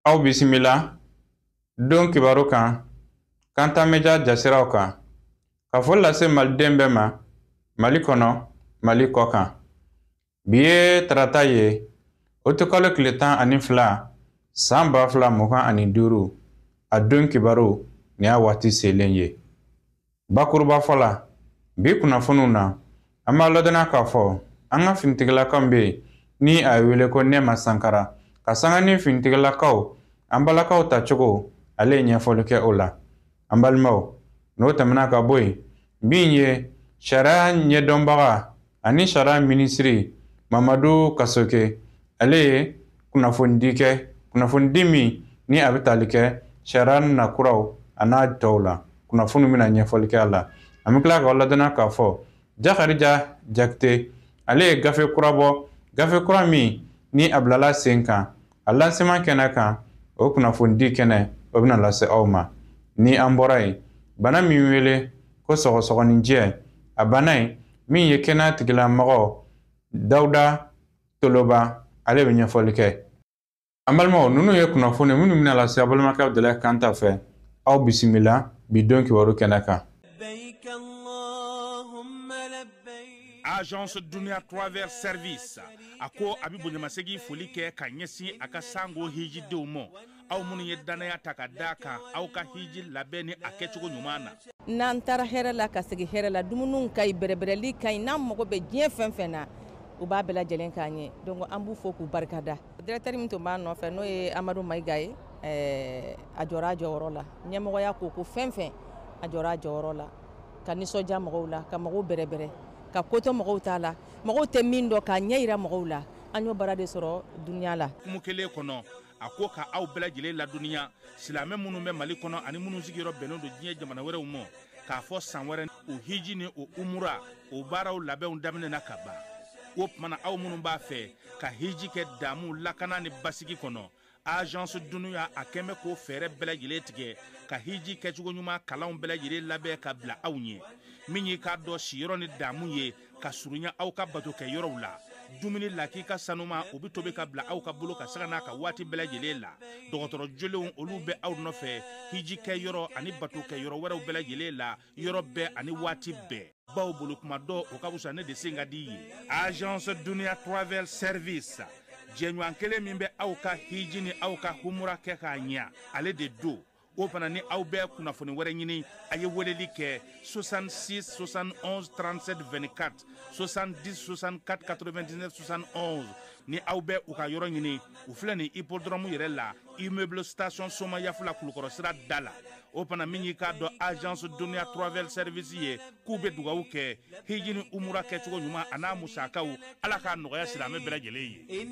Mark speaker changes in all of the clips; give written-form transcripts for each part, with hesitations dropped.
Speaker 1: Aw bisimila don kibaru kan Kanta Media jasiraw kan ka foli lase maliden bɛɛ ma Mali kɔnɔ Mali kɔ kan bi ye tarata ye o tɛ kalo tile 12 san 2025 a don kibaru ni y'a waati selen ye bakuruba fɔla bi kunnafoniw na an b'a ladɔnniya k'a fɔ an ka finitigilakaw bɛ ni a wele ko Nɛma Sankara ka sanga ni finitigilakaw an balakaw tacogo ale ye ɲɛfɔli kɛ o la an balimaw n'o tɛmɛna ka bɔ yen min ye sariya ɲɛdɔnbaga ani sariya minisiri Mamadu Kasoke ale ye kunnafonidi min ni a bɛ tali kɛ sariya nakuraw a n'a tɔw la kunnafoni bɛna ɲɛfɔli kɛ a la an bɛ tila ka ladɔnniya k'a fɔ Jakarija Jakite ale ye gafe kura bɔ gafe kura min ni a bilala sen kan a lancement kɛnɛ kan o kunnafonidi kɛnɛ o bɛna lase aw ma ni an bɔra yen bana min wele ko sɔgɔsɔgɔninjɛ a bana in min ye kɛnɛya tigilamɔgɔ Dawuda Toloba ale bɛ ɲɛfɔli kɛ an balimaw ninnu ye kunnafoni minnu bɛna lase aw balimakɛw Dɛlɛ Kanta fɛ aw bisimila bi don kibaru kɛnɛ kan.
Speaker 2: Agence Dunia Travers Service ako abibo nyamasegi foli kɛ ka ɲɛsin a ka sango hiji denw ma aw minnu ye danaya ta ka da kan aw ka hiji labɛn ni a kɛcogo ɲuman na
Speaker 3: n'an taara hɛrɛ la ka segin hɛrɛ la dumuniw ka ɲi bɛrɛbɛrɛli ka ɲi n'an mago bɛ diɲɛ fɛn fɛn na u b'a bɛɛ lajɛlen k'an ye donc an b'u fo k'u barikada directeur min tun b'a nɔfɛ n'o ye Amadu Mayiga ye a jɔra a jɔyɔrɔ la ɲɛmɔgɔya ko fɛn fɛn a jɔra a jɔyɔrɔ la ka nisɔndiya mɔgɔw la ka mɔgɔw bɛrɛbɛrɛ ka koto mɔgɔw t'a la mɔgɔw tɛ min dɔn k'a ɲɛ yira mɔgɔw la an y'o baara de sɔrɔ duniya la
Speaker 2: kumu kelen kɔnɔ a ko ka aw bɛɛ lajɛlen laduniya silamɛ minnu bɛ Mali kɔnɔ ani minnu sigiyɔrɔ bɛnnen don diɲɛ jamana wɛrɛw ma k'a fɔ san wɛrɛ o hiji ni o umura o baaraw labɛnw daminɛna ka ban o tumana aw minnu b'a fɛ ka hiji kɛ damu lakana ni basigi kɔnɔ Agence Dunuya a kɛmɛ ko fɛɛrɛ bɛɛ lajɛlen tigɛ ka hiji kɛcogo ɲuman kalanw bɛɛ lajɛlen labɛn ka bila aw ɲɛ min ye k'a dɔn siyɔrɔ ni damu ye ka surunya aw ka bato kɛ yɔrɔw la dumuni laki ka sanuma o bɛ tobi ka bila aw ka bolo ka saga n'a ka waati bɛɛ lajɛlen la dɔgɔtɔrɔ jolenw olu bɛ aw nɔfɛ hiji kɛ yɔrɔ ani bato kɛ yɔrɔ wɛrɛw bɛɛ lajɛlen la yɔrɔ bɛɛ ani waati bɛɛ baw bolo kuma dɔ o ka wusa ne de sen ka di ye Agence Dunia Travel Service jɛɲɔgɔn kelen min bɛ aw ka hiji ni aw ka humura kɛ k'a ɲɛ ale de do o fana ni aw bɛɛ kunnafoni wɛrɛ ɲini a ye weleli kɛ 66 71 37 24 70 64 99 71 ni aw bɛɛ u ka yɔrɔ ɲini u filɛ ni hippodrome yɛrɛ la immeuble station Soma Yafula Kulukɔrɔ sira da la o fana min y'i k'a dɔn Agence Dunia Travel Service ye k'u bɛ dugawu kɛ hiji ni umura kɛcogo ɲuman a n'a musakaw ala k'a nɔgɔya silamɛ bɛɛ lajɛlen ye.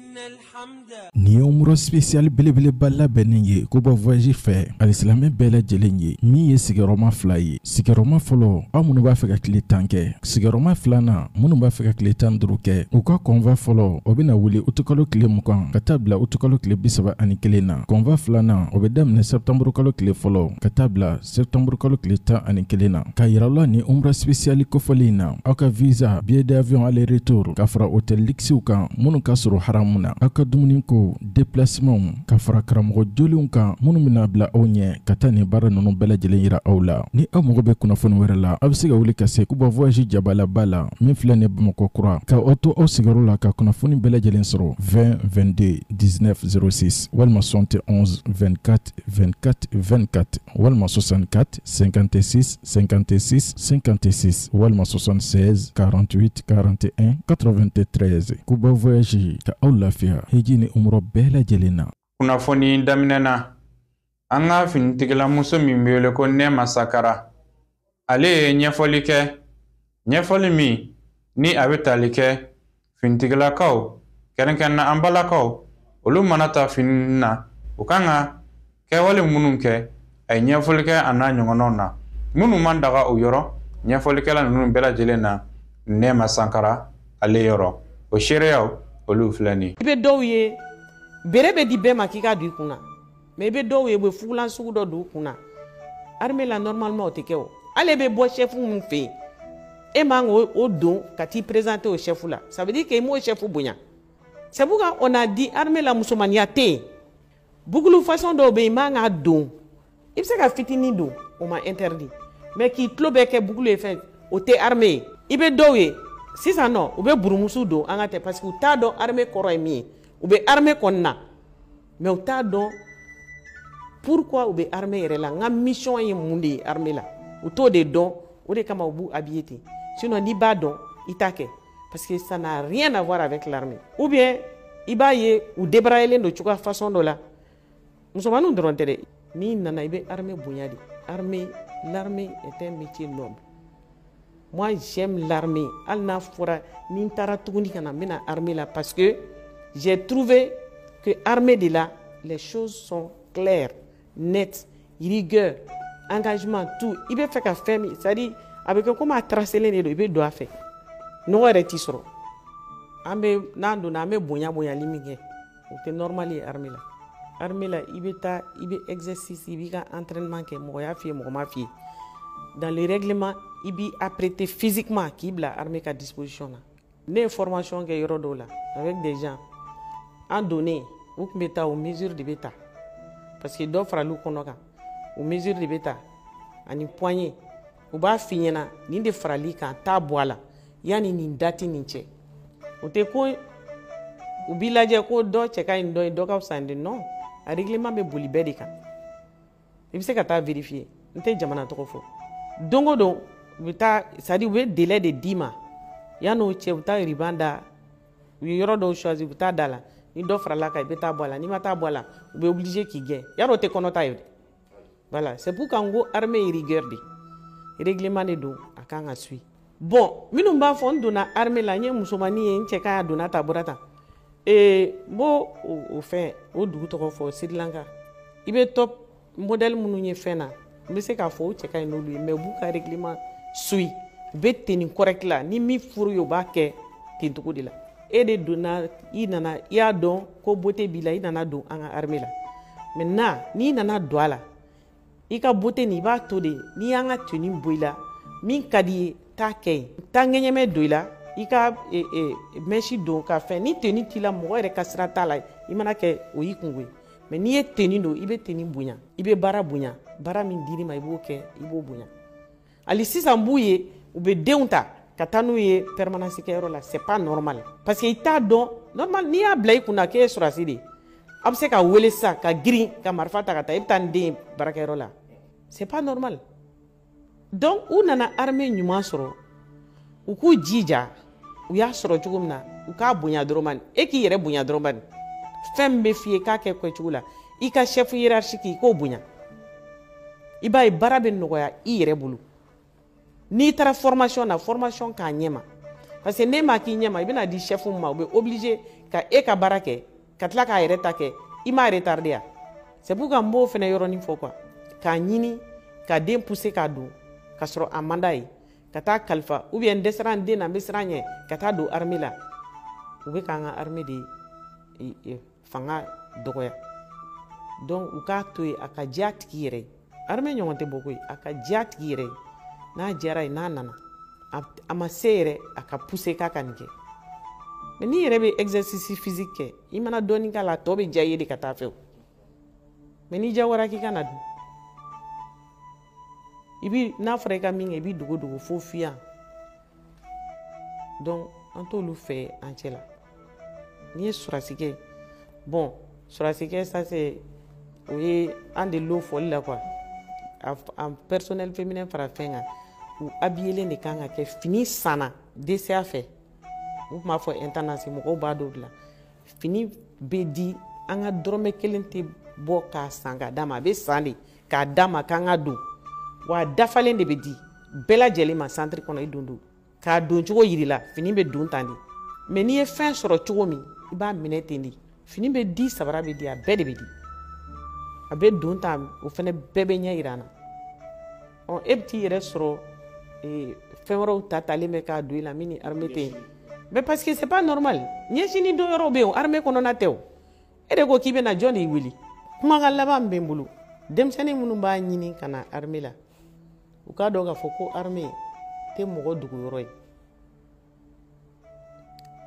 Speaker 4: Ni ye umura spécial belebeleba labɛnnen ye ko bɔ voyage fɛ alisilamɛ bɛɛ lajɛlen ye min ye sigiyɔrɔma 2 ye sigiyɔrɔma fɔlɔ aw minnu b'a fɛ ka tile 10 kɛ sigiyɔrɔma 2nan minnu b'a fɛ ka tile 15 kɛ u ka convoi fɔlɔ o bɛna wuli utukalo tile 20 ka taa bila utukalo tile 31 na convoi 2nan o bɛ daminɛ septembre kalo tile fɔlɔ ka taa bila septembre kalo tile 11 na ka yira la ni umra spécial kofɔli na aw ka visa billet d'avion aller retour ka fara hôtel luxew kan minnu ka sɔrɔ haramu na aw ka dumuni ko déplacement ka fara karamɔgɔ jolenw kan minnu bɛna bila aw ɲɛ ka taa ni baara ninnu bɛɛ lajɛlen yira aw la ni aw mago bɛ kunnafoni wɛrɛ la aw bɛ se ka wuli ka se Kuba voyage jabalaba la min filɛ ni Bamakɔ kura ka aw to aw sigiyɔrɔ la ka kunnafoni bɛɛ lajɛlen sɔrɔ 20 22 19 06 walima 71 24 24 24 walima 64 56 56 56 walima 76 48 41 93 Kuba voyage ka aw lafiya hiji ni umrɔ bɛɛ lajɛlen na.
Speaker 1: Kunnafoni daminɛ na an ka finitigilamuso min bɛ wele ko Nɛma Sankara ale ye ɲɛfɔli kɛ ɲɛfɔli min ni a bɛ tali kɛ finitigilakaw kɛrɛnkɛrɛnna an balakaw olu mana ta fini na u kan ka kɛwale minnu kɛ a ye ɲɛfɔli kɛ a n'a ɲɔgɔnnaw na minnu man daga o yɔrɔ ɲɛfɔlikɛla ninnu bɛɛ lajɛlen na Nɛma Sankara ale yɔrɔ o seereyaw olu filɛ nin
Speaker 5: i bɛ dɔw ye bere bɛ di bɛɛ ma k'i ka don i kunna mais i bɛ dɔw ye u bɛ fugulan sugu dɔ don u kunna armée la normalement o tɛ kɛ o ale bɛ bɔ chef min fɛ yen e man o don ka t'i présenter au chef la ça veut dire que i m'o chef bonya c'est pourquoi on a dit armée la musomaniya tɛ yen bugulu façon dɔw bɛ yen i man ka don i bɛ se ka fitinin don o ma interdit mais k'i tulo bɛɛ kɛ bugulu ye fɛn o tɛ armée ye i bɛ dɔw ye sisan nɔ u bɛ burumusu don an ka tɛ parce que u t'a dɔn armée kɔrɔ ye min ye u bɛ armée kɔni na mais u t'a dɔn pourquoi u bɛ armée yɛrɛ la n ka mission ye mun de ye armée la u t'o de dɔn o de kama u b'u habiller ten sinon n'i b'a dɔn i t'a kɛ parce que ça n'a rien à voir avec l'armée ou bien i b'a ye u débrayelen don cogoya façon dɔ la musomaninw dɔrɔn tɛ dɛ n'i nana i bɛ armée bonya de l'armée est un métier noble. Moi j'aime l'armée hali n'a fɔra ni n taara tuguni ka na n bɛna armée la parce que j'ai trouvé que armée de la les choses sont claires nettes rigueur engagement tout i bɛ fɛ ka fɛn min c'est à dire a bɛ kɛ comme a tracelen de don i bɛ don a fɛ nɔgɔ yɛrɛ t'i sɔrɔ n'an donna an bɛ bonyali min kɛ o tɛ normal ye armée la armée la i bɛ taa i bɛ exercice i b'i ka entraînement kɛ mɔgɔ y'a f'i ye mɔgɔ m'a f'i ye dans le règlement i b'i apprêter physiquement k'i bila armée ka disposition na ne ye formation kɛ yɔrɔ dɔw la avec des gens an donnen u tun bɛ taa o mesure de bɛ ta parce que dɔ faral'u kɔnɔ kan o mesure de bɛ ta ani poignée u b'a f'i ɲɛna nin de farali kan t'a bɔ a la yanni nin date nin cɛ o tɛ ko u b'i lajɛ ko dɔ cɛ ka ɲi dɔ ye dɔ ka fisa ni non a règlement bɛ boli bɛɛ de kan i bɛ se ka taa vérifier n tɛ jamana tɔgɔ fɔ don o don u bɛ taa c'est à dire u bɛ délai de d'i ma yan'o cɛ u bɛ taa ruban da u ye yɔrɔ dɔw choisir u bɛ taa da la ni dɔ farala kan i bɛ taa bɔ a la n'i ma taa bɔ a la u bɛ obligé k'i gɛn yarɔ o tɛ kɔnɔ ta ye voilà c'est pour qu'an ko armée ye rigueur de règlement de don a kan ka suit bon minnu b'a fɔ n donna armée la n ye musomanin ye n cɛ ka donna ta bɔra tan n b'o o fɛn o dugu tɔgɔ fɔ Sri Lanka i bɛ top modèle minnu ye fɛn na n bɛ se k'a fɔ o cɛ ka ɲi n'olu ye mais u b'u ka règlement suit u bɛ tenue correct la ni min furu ye u b'a kɛ ten cogo de la e de donna i nana i y'a dɔn ko beauté b'i la i nana don an ka armée la maintenant n'i nana don a la i ka beauté nin i b'a to de n'i y'an ka tenue bɔ i la min ka di ye t'a kɛ yen taa ŋɛɲɛmɛ don i la i ka mèche don ka fɛn ni tenue t'i la mɔgɔ yɛrɛ ka sira t'a la i mana kɛ o y'i kungo ye mais n'i ye tenue don i bɛ tenue bonya i bɛ baara bonya baara min dir'i ma i b'o kɛ i b'o bonya hali sisan b'u ye u bɛ denw ta ka taa n'u ye permanence kɛyɔrɔ la c'est pas normal parce que i t'a dɔn normal n'i y'a bila i kunna k'e ye surasi de ye a bɛ se ka wele sisan ka girin ka marifa ta ka taa i bɛ taa nin den ye baarakɛyɔrɔ la c'est pas normal donc u nana armée ɲuman sɔrɔ u k'u jija u y'a sɔrɔ cogo min na u k'a bonya dɔrɔn ma e k'i yɛrɛ bonya dɔrɔn ma fɛn min bɛ f'i ye k'a kɛ cogo la i ka chef hiérarchique i k'o bonya i b'a ye baara bɛ nɔgɔya i yɛrɛ bolo n'i taara formation na formation k'a ɲɛma parce que n'e m'a k'i ɲɛma i bɛna di chef ma u bɛ obligé ka e ka baara kɛ ka tila k'a yɛrɛ ta kɛ i m'a retardé ya c'est pour que n b'o fana yɔrɔnin fɔ quoi k'a ɲini ka den pousser k'a don ka sɔrɔ a man d'a ye ka taa kalifa ou bien n dɛsɛra n den na n bɛ siran ɲɛ ka taa don armée la u bɛ k'an ka armée de fanga dɔgɔya donc u k'a to yen a ka diya a tigi yɛrɛ ye armée ɲɔgɔn tɛ bɔ koyi a ka diya a tigi yɛrɛ ye n'a diyara ye n'a nana a ma se yɛrɛ a ka pousser k'a ka nin kɛ mais n'i yɛrɛ bɛ exercice physique kɛ i mana dɔɔnin k'a la a tɔ bɛ diya i ye de ka taa fɛ o mais n'i diyagoyara k'i ka na dun i bi n'a fɔra i ka min kɛ i b'i dogo fo fiyan donc an t'olu fɛ an cɛ la n'i ye surasi kɛ bon surasi kɛ ça c'est o ye an de l'o fɔli la quoi en personnel féminin fara fɛn kan u habillelen de kan ka kɛ fini sanna DCA fɛ u tun b'a fɔ intendance mɔgɔw b'a dɔw de la fini bɛ di an ka dɔrɔmɛ kelen tɛ bɔ k'a san k'a d'a ma a bɛ san de k'a d'a ma k'an ka don wa dafalen de bɛ di bɛɛ lajɛlen ma centre kɔnɔ i don k'a don cogo yiri la fini bɛ don tan de mais n'i ye fɛn sɔrɔ cogo min i b'a minɛ ten de fini bɛ di sabara bɛ di a bɛɛ de bɛ di a bɛ don tan o fana bɛɛ bɛ ɲɛ yira an na e bɛ t'i yɛrɛ sɔrɔ fɛn wɛrɛw talen bɛ k'a don i la min ni armée tɛ yen mais parce que c'est pas normal ɲɛsini dɔ yɔrɔ bɛ yen armée kɔnɔna tɛ o e de ko k'i bɛ na jɔn de y'i wele kumakan laban min bɛ n bolo denmisɛnnin minnu b'a ɲini ka na armée la u k'a dɔn k'a fɔ ko armée tɛ mɔgɔ dogo yɔrɔ ye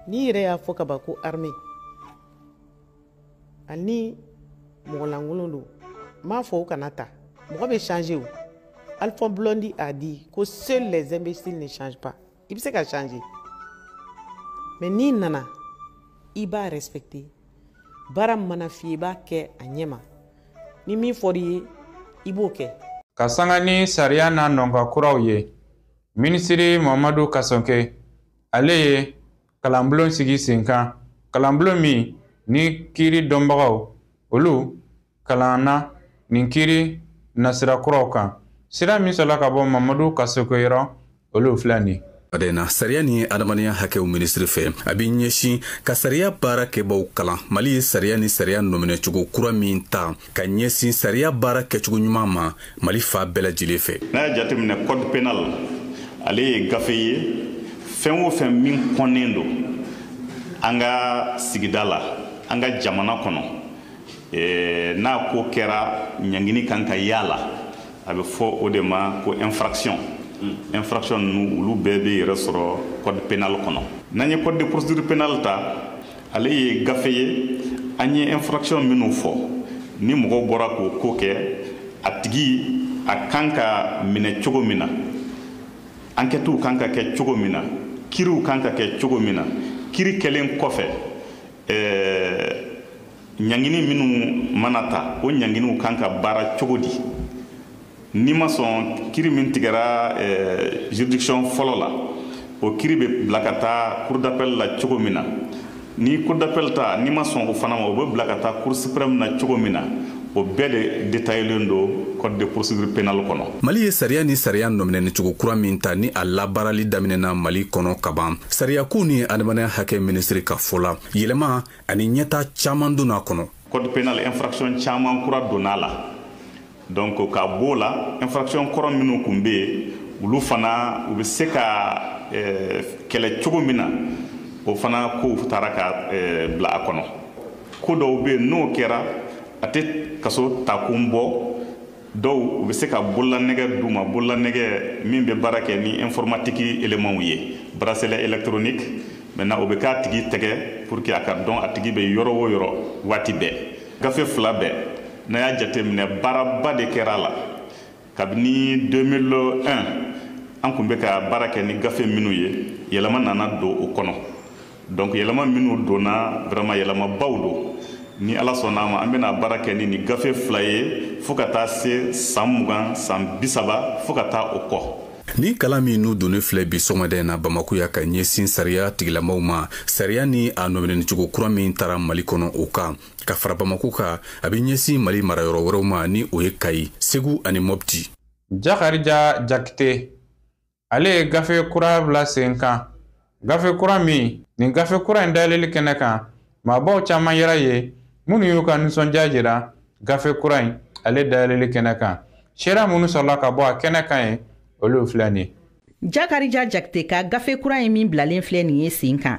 Speaker 5: n'i yɛrɛ y'a fɔ ka ban ko armée ani mɔgɔ lankolon don m'a fɔ o kana ta mɔgɔ bɛ changer o Alpha Blondy a dit que seuls les imbéciles ne changent pas i bɛ se ka changer mais n'i nana i b'a respecter baara mana f'i ye i b'a kɛ a ɲɛma ni min fɔr'i ye i b'o kɛ
Speaker 1: ka sanga ni sariya n'a nɔnka kuraw ye minisiri Mamadu Kasonke ale ye kalanbulon sigi sen kan kalanbulon min ni kiiri dɔnbagaw olu kalanna nin kiiri nasira kuraw kan sira min sɔrɔla ka bɔ Mamadu Kasonke yɔrɔ olu filɛ nin
Speaker 6: Adena sariya ni adamadenya hakɛw minisiri fɛ a bɛ ɲɛsin ka sariya baara kɛbaaw kalan Mali ye sariya ni sariya nɔminɛcogo kura min ta ka ɲɛsin sariya baara kɛcogo ɲuman ma Mali fa bɛɛ lajɛlen fɛ.
Speaker 7: N'a y'a jateminɛ code pénal ale ye gafe ye fɛn o fɛn min kɔnnen don an ka sigida la an ka jamana kɔnɔ n'a ko kɛra ɲangini kan ka yala a bɛ fɔ o de ma ko infraction ninnu olu bɛɛ bɛ yɛrɛ sɔrɔ code pénal kɔnɔ n'an ye code de procédure pénale ta ale ye gafe ye an ye infraction minnu fɔ ni mɔgɔ bɔra k'o ko kɛ a tigi a kan ka minɛ cogo min na enquêtew kan ka kɛ cogo min na kiiriw kan ka kɛ cogo min na kiiri kɛlen kɔfɛ ɲangini minnu mana ta o ɲanginiw kan ka baara cogo di ni ma sɔn kiiri min tigɛra juridiction fɔlɔ la o kiiri bɛ bila ka taa cour d'appel la cogo min na ni cour d'appel ta ni ma sɔn o fana ma o bɛ bila ka taa cour suprême na cogo min na o bɛɛ de détaillé don code de procédure pénale kɔnɔ. Mali
Speaker 6: ye sariya ni sariya nɔminɛcogo kura min ta ni a labaarali daminɛna Mali kɔnɔ ka ban sariyako ni adamadenya hakɛ minisiri ka fɔ la yɛlɛma ani ɲɛta caman donna a kɔnɔ.
Speaker 7: Code pénal infraction caman kura donna la donc ka b'o la infraction kɔrɔ minnu kun bɛ yen olu fana u bɛ se ka kɛlɛ cogo min na o fana kow taara ka bila a kɔnɔ ko dɔw bɛ yen n'o kɛra a tɛ kaso takun bɔ dɔw u bɛ se ka bololanɛgɛ d'u ma bololanɛgɛ min bɛ baara kɛ ni informatique éléments ye bracelet électronique maintenant o bɛ k'a tigi tɛgɛ pour que a ka dɔn a tigi bɛ yɔrɔ o yɔrɔ waati bɛɛ gafe fila bɛɛ n'a y'a jateminɛ baaraba de kɛra la kabini 2001 an kun bɛ ka baara kɛ ni gafe minnu ye yɛlɛma nana don o kɔnɔ donc yɛlɛma minnu donna vraiment yɛlɛmabaw don ni ala sɔnna ma an bɛna baara kɛ ni gafe fila ye fo ka taa se san 20 san 30 fo ka taa o kɔ.
Speaker 6: Ni kalan min n'u donnen filɛ bi sɔgɔmada na Bamako ya ka ɲɛsin sariya tigilamaw ma sariya ni a nɔminɛcogo kura min taara Mali kɔnɔ o kan ka fara Bamako kan a bɛ ɲɛsin Mali marayɔrɔ wɛrɛw ma ni o ye Kayi Segu ani Mopti.
Speaker 1: Jakarija Jakite ale ye gafe kura bila sen kan gafe kura min nin gafe kura in dayɛlɛli kɛnɛ kan maabaw caman yɛrɛ ye minnu y'u ka nisɔndiya jira gafe kura in ale dayɛlɛli kɛnɛ kan sera minnu sɔrɔla ka bɔ a kɛnɛ kan ye olu filɛ nin
Speaker 8: Jakarija Jakite ka gafe kura in min bilalen filɛ nin ye sen kan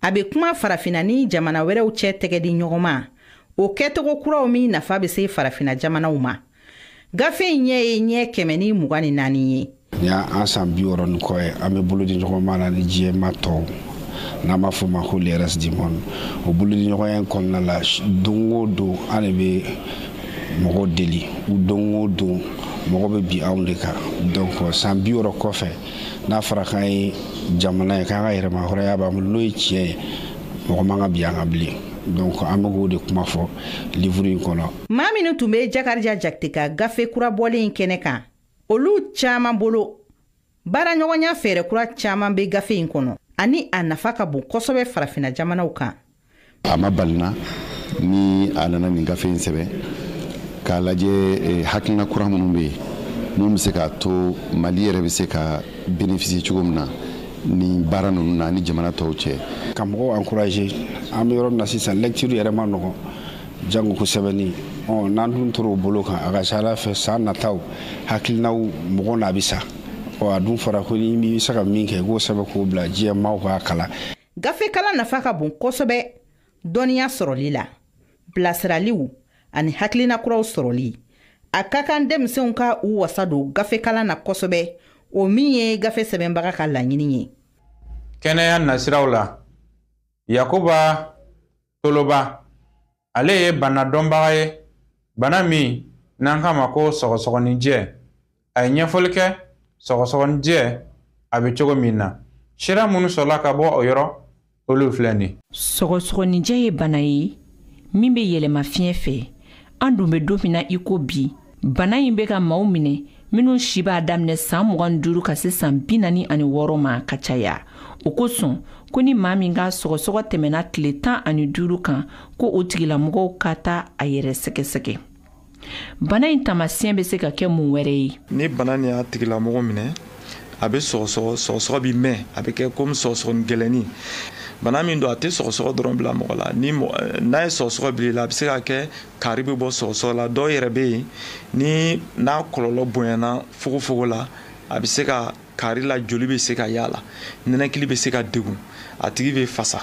Speaker 8: a bɛ kuma farafina ni jamana wɛrɛw cɛ tɛgɛ di ɲɔgɔn ma o kɛcogo kuraw min nafa bɛ se farafina jamanaw ma gafe in ɲɛ ye ɲɛ 124 ye
Speaker 9: ni an san 60 ni kɔ ye an bɛ bolo di ɲɔgɔn ma na ni diɲɛma tɔw n'an b'a fɔ ma ko le reste du monde o bolo di ɲɔgɔnya in kɔnɔna la don o don an de bɛ mɔgɔw deli don o don mɔgɔ bɛ bi anw de kan donc san 60 kɔfɛ n'a fɔra k'an ye jamana ye k'an ka yɛrɛma hɔrɔnya b'an bolo n'o ye tiɲɛ ye mɔgɔ man ka bi an ka bilen donc an bɛ k'o de kuma fɔ livre in kɔnɔ.
Speaker 8: maa minnu tun bɛ Jakarija Jakite ka gafe kura bɔlen in kɛnɛ kan olu caman bolo baara ɲɔgɔnya fɛɛrɛ kura caman bɛ gafe in kɔnɔ ani a nafa ka bon kosɛbɛ farafina jamanaw kan.
Speaker 10: A ma balina ni a nana nin gafe in sɛbɛn k'a lajɛ hakilina kura minnu bɛ yen mun bɛ se k'a to Mali yɛrɛ bɛ se ka bénéficier cogo min na ni baara ninnu na ni jamana tɔw cɛ.
Speaker 9: Ka mɔgɔw encourager an bɛ yɔrɔ min na sisan lecture yɛrɛ ma nɔgɔn jango ko sɛbɛnni n'an dun tora o bolo kan a ka ca Ala fɛ san nataw hakilinaw mɔgɔ n'a bɛ sa a dun fɔra ko ni bɛ se ka min kɛ i k'o sɛbɛn k'o bila diɲɛmaaw k'a kalan.
Speaker 8: Gafe kalan nafa ka bon kosɛbɛ dɔnniya sɔrɔli la bilasiraliw ani hakilina kuraw sɔrɔli a ka kan denmisɛnw ka u wasa don gafe kalan na kosɛbɛ o min ye gafe sɛbɛnbaga ka laɲini ye.
Speaker 1: Kɛnɛya nasiraw la Yakuba Toloba ale ye bana dɔnbaga ye bana min n'an k'a ma ko sɔgɔsɔgɔninjɛ a ye ɲɛfɔli kɛ sɔgɔsɔgɔninjɛ a bɛ cogo min na sira minnu sɔrɔla ka bɔ o yɔrɔ olu filɛ nin.
Speaker 11: Sɔgɔsɔgɔninjɛ ye bana ye min bɛ yɛlɛma fiɲɛ fɛ. An dun bɛ don min na i ko bi bana in bɛ ka maaw minɛ minnu si b'a daminɛ san 25 ka se san 46 ma ka caya. O kosɔn ko ni maa min ka sɔgɔsɔgɔ tɛmɛna tile 15 kan ko o tigilamɔgɔw ka taa a yɛrɛ sɛgɛsɛgɛ. Bana in tamasiyɛn bɛ se ka kɛ mun wɛrɛ ye?
Speaker 12: Ni bana ni y'a tigilamɔgɔ minɛ a bɛ sɔgɔsɔgɔ bi mɛn a bɛ kɛ comme sɔgɔsɔgɔnin gɛlɛnni. Bana min don a tɛ sɔgɔsɔgɔ dɔrɔn bila mɔgɔ la n'a ye sɔgɔsɔgɔ bila la a bɛ se ka kɛ kari bɛ bɔ sɔgɔsɔgɔ la dɔw yɛrɛ bɛ yen ni n'a kɔlɔlɔ bonyana fogofogo la a bɛ se ka kari la joli bɛ se ka yala nɛnɛkili bɛ se ka degun a tigi bɛ fasa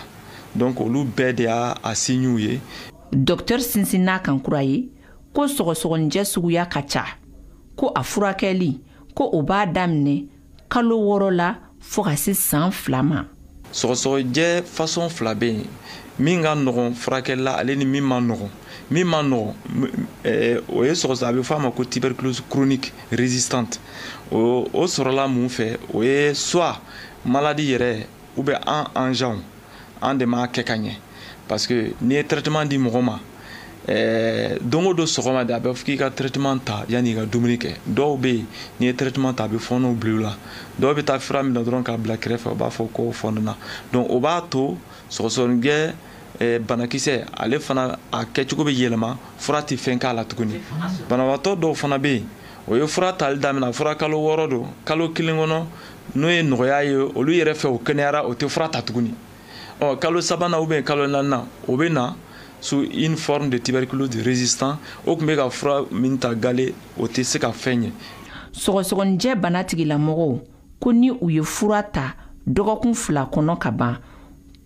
Speaker 12: donc olu bɛɛ de y'a signaux ye.
Speaker 11: Docteur sinsin n'a kan kura ye ko sɔgɔsɔgɔninjɛ suguya ka ca ko a furakɛli ko o b'a daminɛ kalo 6 la fo ka se san 2 ma.
Speaker 12: Sɔgɔsɔgɔjɛ façon 2 bɛ yen min ka nɔgɔn furakɛli la ale ni min ma nɔgɔn. Min ma nɔgɔn o ye sɔgɔsɔgɔ a bɛ fɔ a ma ko tuberculose chronique résistante o sɔrɔla mun fɛ o ye soit maladie yɛrɛ ou bien an janw an de m'a kɛ ka ɲɛ parce que n'i ye traitement di mɔgɔ ma don o don sɔgɔma de a bɛ fɔ k'i ka traitement ta yanni i ka dumuni kɛ dɔw bɛ yen n'i ye traitement ta a bɛ fɔɔnɔ bila u la dɔw bɛ taa fura min na dɔrɔn k'a bila kɛrɛfɛ o b'a fɔ ko fɔɔnɔna donc o b'a to sɔgɔsɔgɔnijɛ banakisɛ ale fana a kɛcogo bɛ yɛlɛma fura tɛ fɛn k'a la tuguni banabaatɔ dɔw fana bɛ yen o ye fura tali daminɛ fura kalo 6 don kalo 1 kɔnɔ n'o ye nɔgɔya ye olu yɛrɛ fɛ o kɛnɛyara o tɛ fura ta tuguni kalo 3nan ou bien kalo 4nan o bɛ na sous une forme de tuberculose résistant o tun bɛ ka fura min ta gale o tɛ se ka fɛn ɲɛ.
Speaker 11: Sɔgɔsɔgɔninjɛ bana tigilamɔgɔw ko ni u ye fura ta dɔgɔkun 2 kɔnɔ ka ban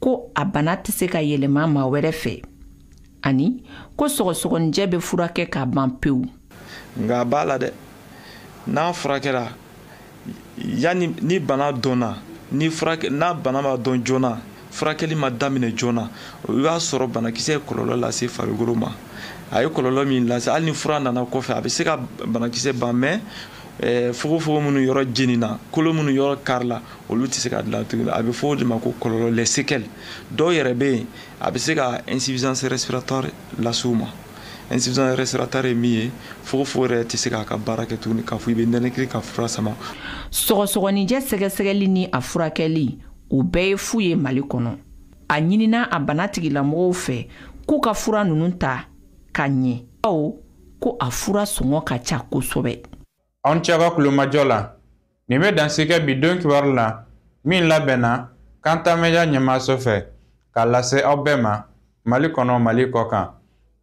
Speaker 11: ko a bana tɛ se ka yɛlɛma maa wɛrɛ fɛ ani ko sɔgɔsɔgɔninjɛ bɛ furakɛ ka ban pewu.
Speaker 12: Nka a b'a la dɛ n'a furakɛra yani ni bana dɔnna n'a bana ma dɔn joona furakɛli ma daminɛ joona o b'a sɔrɔ banakisɛ ye kɔlɔlɔ lase farikolo ma a ye kɔlɔlɔ min lase hali ni fura nana kɔfɛ a bɛ se ka banakisɛ ban mais fogofogo minnu yɔrɔ jenina kolo minnu yɔrɔ karila olu tɛ se ka dilan tuguni a bɛ fɔ o de ma ko kɔlɔlɔ les séquelles dɔw yɛrɛ bɛ yen a bɛ se ka insuffisance respiratoire lase u ma insuffisance respiratoire ye min ye fogofogo yɛrɛ tɛ se k'a ka baara kɛ tuguni k'a fɔ i bɛ nɛnɛkili ka fura sama.
Speaker 11: Sɔgɔsɔgɔninjɛ sɛgɛsɛgɛli ni a furakɛli o bɛɛ ye fu ye Mali kɔnɔ a ɲinina a bana tigilamɔgɔw fɛ k'u ka fura ninnu ta ka ɲɛ aw ko a fura sɔngɔ ka ca kosɛbɛ.
Speaker 1: Anw cɛ ka kulomajɔ la nin bɛ dansi kɛ bi don kibaru la min labɛnna Kanta Media ɲɛmaaso fɛ k'a lase aw bɛɛ ma Mali kɔnɔ Mali kɔ kan.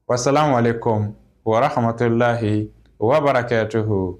Speaker 1: Wassalamu alaikum wa rahmatullahi wa barakatuhu.